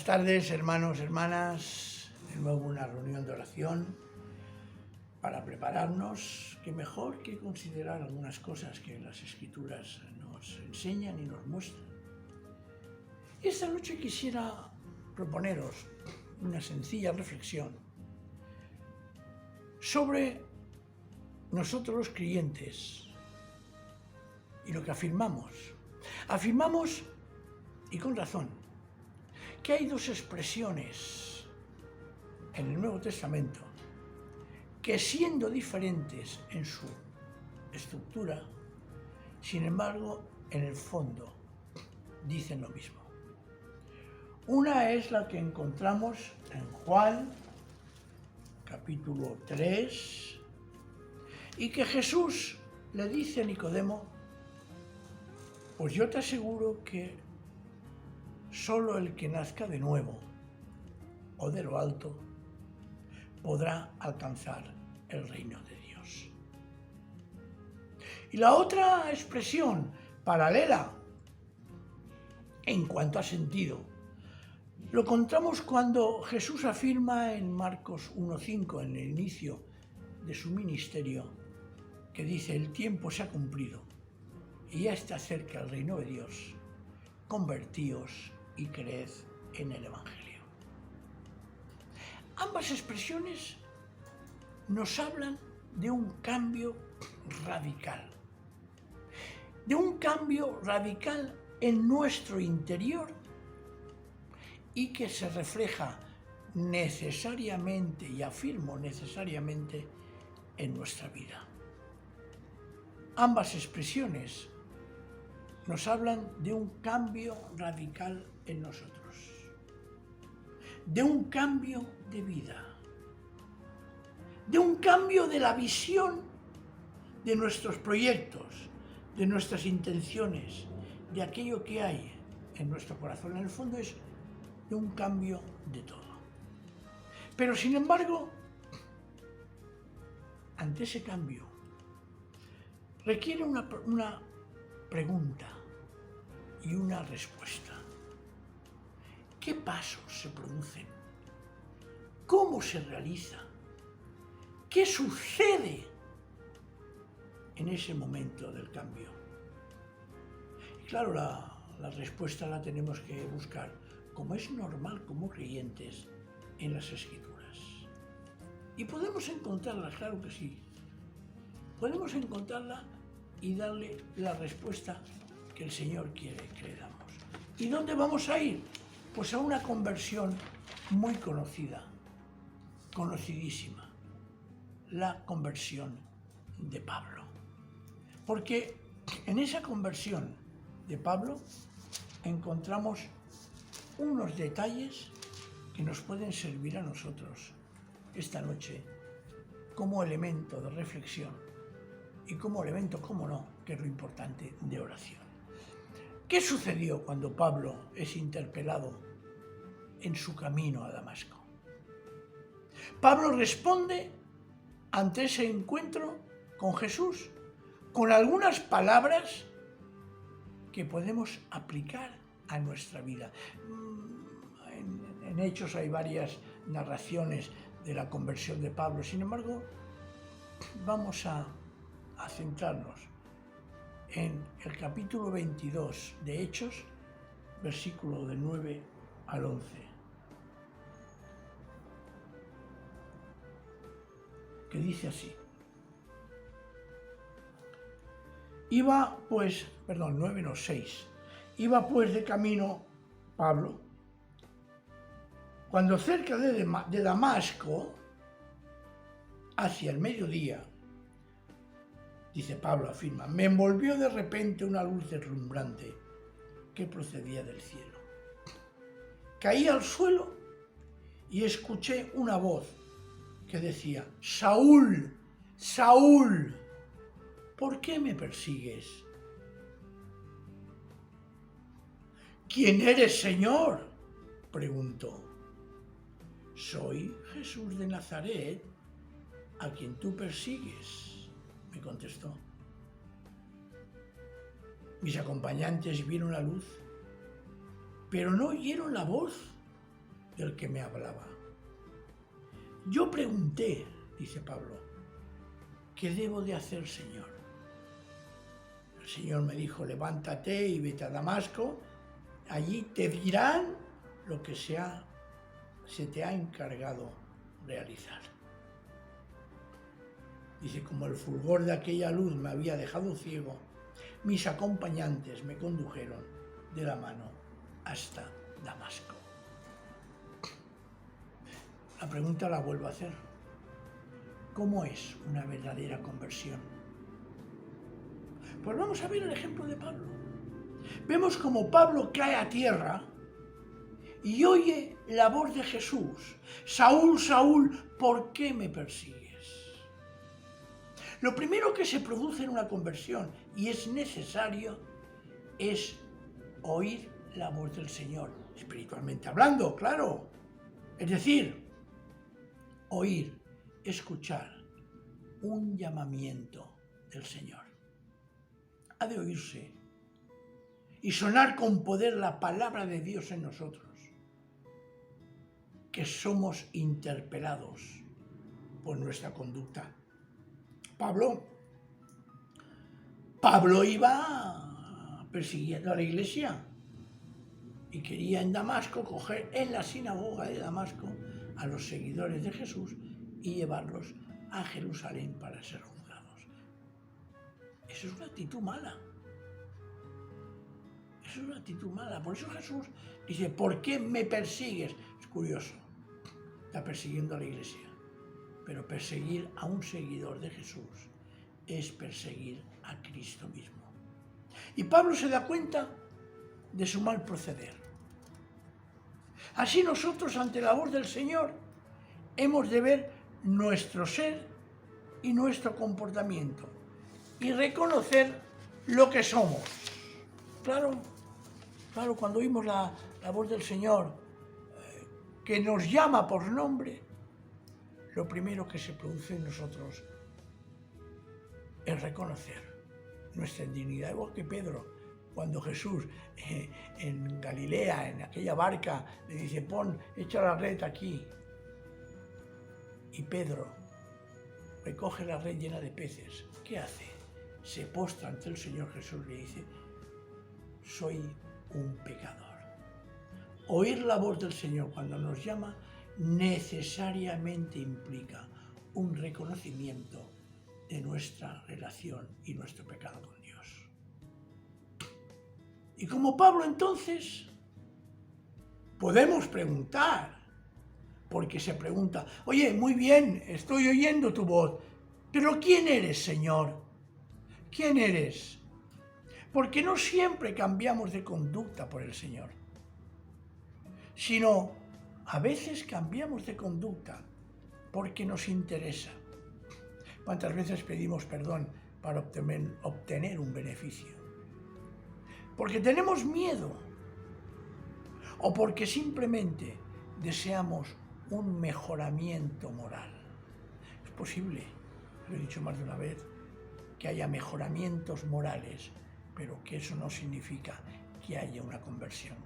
tardes, hermanos, hermanas. De nuevo una reunión de oración para prepararnos. Qué mejor que considerar algunas cosas que las Escrituras nos enseñan y nos muestran. Esta noche quisiera proponeros una sencilla reflexión sobre nosotros los creyentes y lo que afirmamos. Afirmamos, y con razón, que hay dos expresiones en el Nuevo Testamento que, siendo diferentes en su estructura, sin embargo, en el fondo, dicen lo mismo. Una es la que encontramos en Juan, capítulo 3, y que Jesús le dice a Nicodemo: pues yo te aseguro que solo el que nazca de nuevo o de lo alto podrá alcanzar el reino de Dios. Y la otra expresión paralela en cuanto a sentido lo encontramos cuando Jesús afirma en Marcos 1:5, en el inicio de su ministerio, que dice: el tiempo se ha cumplido y ya está cerca el reino de Dios, convertíos y creed en el Evangelio. Ambas expresiones nos hablan de un cambio radical, en nuestro interior, y que se refleja necesariamente, y afirmo necesariamente, en nuestra vida. Ambas expresiones nos hablan de un cambio radical en nosotros, de un cambio de vida, de un cambio de la visión de nuestros proyectos, de nuestras intenciones, de aquello que hay en nuestro corazón. En el fondo es de un cambio de todo. Pero sin embargo, ante ese cambio, requiere una pregunta y una respuesta. ¿Qué pasos se producen? ¿Cómo se realiza? ¿Qué sucede en ese momento del cambio? Y claro, la respuesta la tenemos que buscar, como es normal como creyentes, en las Escrituras. Y podemos encontrarla, claro que sí. Podemos encontrarla y darle la respuesta que el Señor quiere que le damos. ¿Y dónde vamos a ir? Pues a una conversión muy conocida, conocidísima, la conversión de Pablo. Porque en esa conversión de Pablo encontramos unos detalles que nos pueden servir a nosotros esta noche como elemento de reflexión y como elemento, cómo no, que es lo importante, de oración. ¿Qué sucedió cuando Pablo es interpelado en su camino a Damasco? Pablo responde ante ese encuentro con Jesús con algunas palabras que podemos aplicar a nuestra vida. En Hechos hay varias narraciones de la conversión de Pablo. Sin embargo, vamos a centrarnos en el capítulo 22 de Hechos, versículo del 9 al 11. Que dice así: 6. Iba pues de camino Pablo, cuando cerca de Damasco, hacia el mediodía, dice Pablo, afirma, me envolvió de repente una luz deslumbrante que procedía del cielo. Caí al suelo y escuché una voz que decía: Saúl, Saúl, ¿por qué me persigues? ¿Quién eres, Señor?, preguntó. Soy Jesús de Nazaret, a quien tú persigues, me contestó. Mis acompañantes vieron la luz, pero no oyeron la voz del que me hablaba. Yo pregunté, dice Pablo, ¿qué debo de hacer, Señor? El Señor me dijo, levántate y vete a Damasco, allí te dirán lo que se te ha encargado realizar. Dice, como el fulgor de aquella luz me había dejado ciego, mis acompañantes me condujeron de la mano hasta Damasco. La pregunta la vuelvo a hacer. ¿Cómo es una verdadera conversión? Pues vamos a ver el ejemplo de Pablo. Vemos como Pablo cae a tierra y oye la voz de Jesús. Saúl, Saúl, ¿por qué me persigues? Lo primero que se produce en una conversión, y es necesario, es oír la voz del Señor, espiritualmente hablando, claro. Es decir, oír, escuchar un llamamiento del Señor. Ha de oírse y sonar con poder la palabra de Dios en nosotros, que somos interpelados por nuestra conducta. Pablo iba persiguiendo a la iglesia y quería en Damasco coger en la sinagoga de Damasco a los seguidores de Jesús y llevarlos a Jerusalén para ser juzgados. Eso es una actitud mala. Eso es una actitud mala. Por eso Jesús dice, ¿por qué me persigues? Es curioso. Está persiguiendo a la iglesia. Pero perseguir a un seguidor de Jesús es perseguir a Cristo mismo. Y Pablo se da cuenta de su mal proceder. Así nosotros, ante la voz del Señor, hemos de ver nuestro ser y nuestro comportamiento y reconocer lo que somos. Claro, cuando oímos la voz del Señor que nos llama por nombre, lo primero que se produce en nosotros es reconocer nuestra indignidad, igual que Pedro, cuando Jesús en Galilea, en aquella barca, le dice, echa la red aquí. Y Pedro recoge la red llena de peces. ¿Qué hace? Se postra ante el Señor Jesús y le dice, soy un pecador. Oír la voz del Señor cuando nos llama necesariamente implica un reconocimiento de nuestra relación y nuestro pecado con Dios. Y como Pablo entonces podemos preguntar, porque se pregunta, oye, muy bien, estoy oyendo tu voz, pero ¿quién eres, Señor? ¿Quién eres? Porque no siempre cambiamos de conducta por el Señor, sino a veces cambiamos de conducta porque nos interesa. ¿Cuántas veces pedimos perdón para obtener un beneficio? Porque tenemos miedo o porque simplemente deseamos un mejoramiento moral. Es posible, lo he dicho más de una vez, que haya mejoramientos morales, pero que eso no significa que haya una conversión.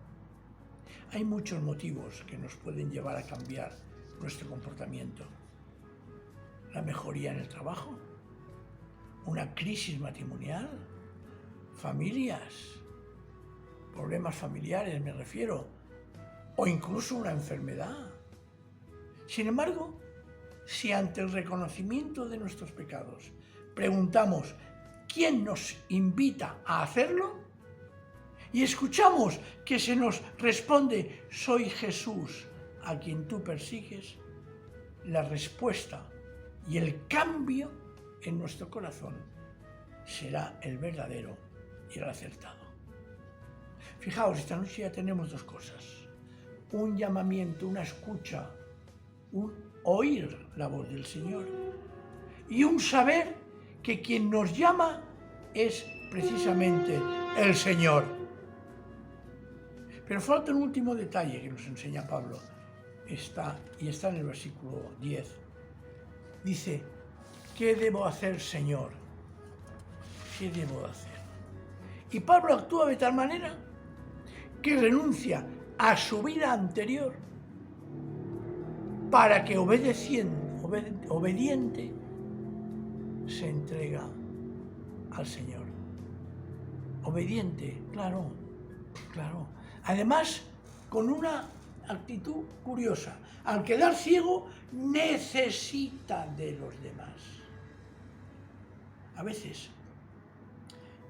Hay muchos motivos que nos pueden llevar a cambiar nuestro comportamiento. La mejoría en el trabajo, una crisis matrimonial, familias, problemas familiares me refiero, o incluso una enfermedad. Sin embargo, si ante el reconocimiento de nuestros pecados preguntamos quién nos invita a hacerlo y escuchamos que se nos responde, soy Jesús a quien tú persigues, la respuesta y el cambio en nuestro corazón será el verdadero y el acertado. Fijaos, esta noche ya tenemos dos cosas: un llamamiento, una escucha, un oír la voz del Señor y un saber que quien nos llama es precisamente el Señor. Pero falta un último detalle que nos enseña Pablo, está en el versículo 10. Dice, ¿qué debo hacer, Señor? ¿Qué debo hacer? Y Pablo actúa de tal manera que renuncia a su vida anterior para que obediente se entrega al Señor. Obediente, claro. Además, con una actitud curiosa. Al quedar ciego, necesita de los demás. A veces,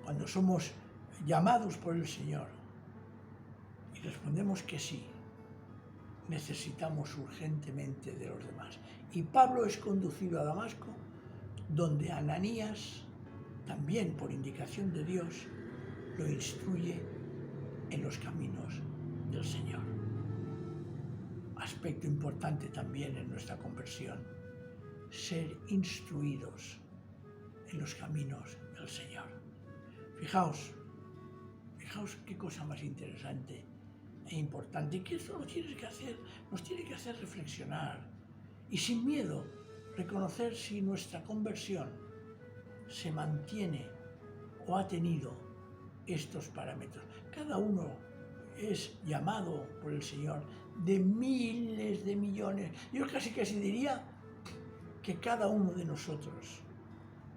cuando somos llamados por el Señor y respondemos que sí, necesitamos urgentemente de los demás. Y Pablo es conducido a Damasco, donde Ananías, también por indicación de Dios, lo instruye en los caminos del Señor. Aspecto importante también en nuestra conversión, ser instruidos en los caminos del Señor. Fijaos qué cosa más interesante e importante, y que esto nos tiene que hacer reflexionar y sin miedo reconocer si nuestra conversión se mantiene o ha tenido estos parámetros. Cada uno es llamado por el Señor de miles de millones. Yo casi diría que cada uno de nosotros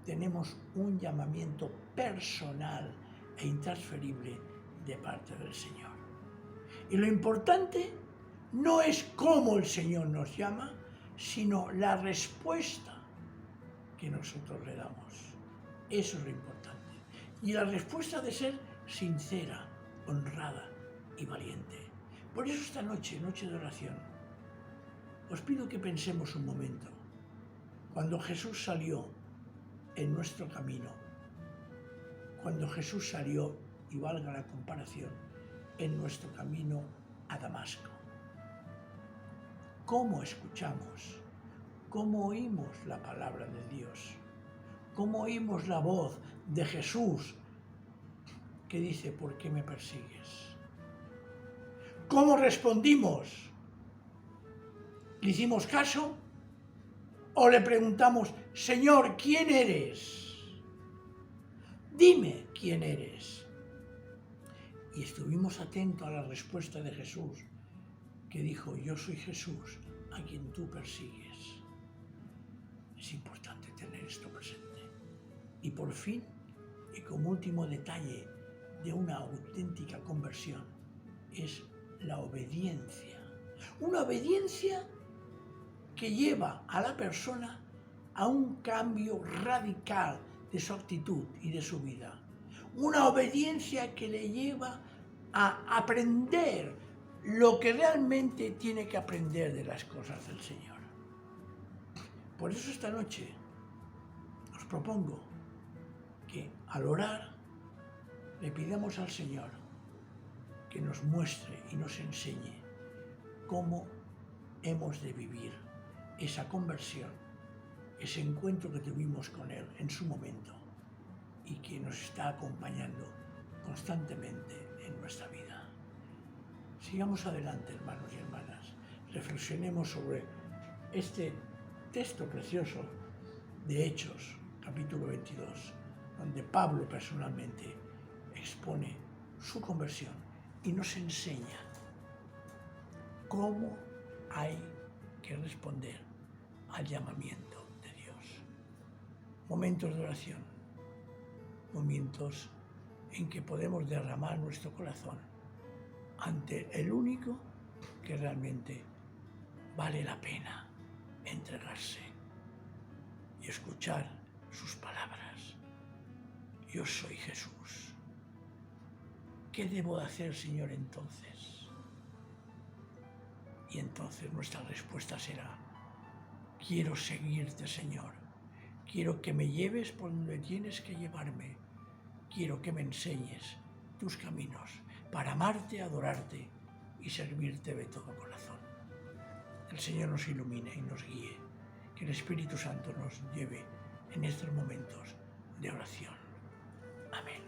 tenemos un llamamiento personal e intransferible de parte del Señor. Y lo importante no es cómo el Señor nos llama, sino la respuesta que nosotros le damos. Eso es lo importante. Y la respuesta ha de ser sincera, honrada y valiente. Por eso esta noche de oración, os pido que pensemos un momento. Cuando Jesús salió en nuestro camino, cuando Jesús salió, y valga la comparación, en nuestro camino a Damasco, ¿cómo escuchamos? ¿Cómo oímos la palabra de Dios? ¿Cómo oímos la voz de Jesús que dice, ¿por qué me persigues? ¿Cómo respondimos? ¿Le hicimos caso? ¿O le preguntamos, Señor, ¿quién eres? Dime quién eres. Y estuvimos atentos a la respuesta de Jesús, que dijo, yo soy Jesús, a quien tú persigues. Es importante tener esto presente. Y por fin, y como último detalle de una auténtica conversión, es la obediencia. Una obediencia que lleva a la persona a un cambio radical de su actitud y de su vida. Una obediencia que le lleva a aprender lo que realmente tiene que aprender de las cosas del Señor. Por eso esta noche os propongo que al orar le pidamos al Señor que nos muestre y nos enseñe cómo hemos de vivir esa conversión, ese encuentro que tuvimos con Él en su momento y que nos está acompañando constantemente en nuestra vida. Sigamos adelante, hermanos y hermanas. Reflexionemos sobre este texto precioso de Hechos, capítulo 22, donde Pablo personalmente expone su conversión y nos enseña cómo hay que responder al llamamiento de Dios. Momentos de oración, momentos en que podemos derramar nuestro corazón ante el único que realmente vale la pena entregarse y escuchar sus palabras. Yo soy Jesús. ¿Qué debo hacer, Señor, entonces? Y entonces nuestra respuesta será, quiero seguirte, Señor. Quiero que me lleves por donde tienes que llevarme. Quiero que me enseñes tus caminos para amarte, adorarte y servirte de todo corazón. El Señor nos ilumine y nos guíe. Que el Espíritu Santo nos lleve en estos momentos de oración. Amén.